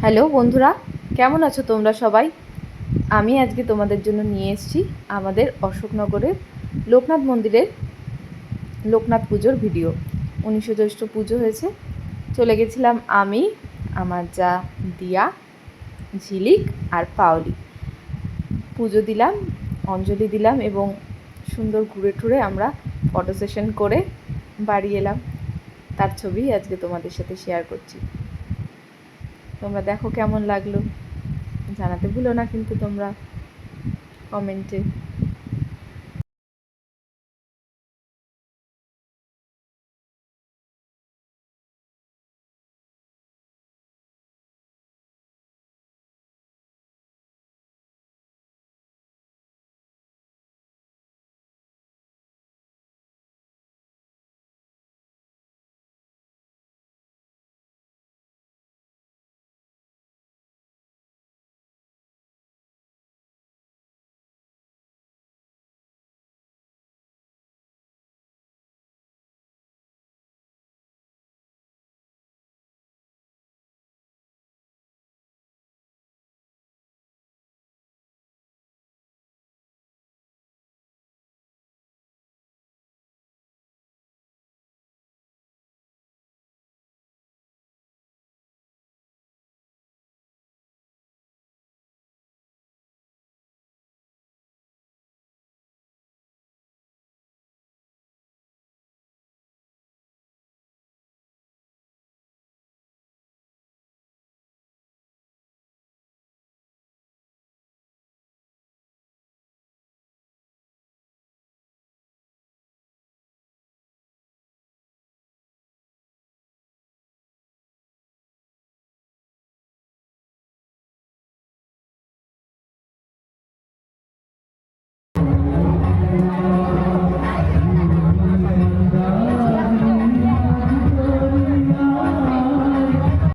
Hello বন্ধুরা, কেমন আছো তোমরা সবাই? আমি আজকে তোমাদের জন্য নিয়ে এসেছি আমাদের অশোকনগরের লোকনাথ মন্দিরের লোকনাথ পুজোর ভিডিও। 19 জ্যৈষ্ঠ পুজো হয়েছে, চলে গেছিলাম আমি, আমার যা দিয়া, ঝিলিক আর পাওলি। পুজো দিলাম, অঞ্জলি দিলাম এবং সুন্দর ঘুরে টুরে আমরা ফটো সেশন করে বাড়ি এলাম। তার ছবি আজকে তোমাদের সাথে শেয়ার করছি। তোমরা দেখো কেমন লাগলো, জানাতে ভুলো না কিন্তু তোমরা কমেন্টে।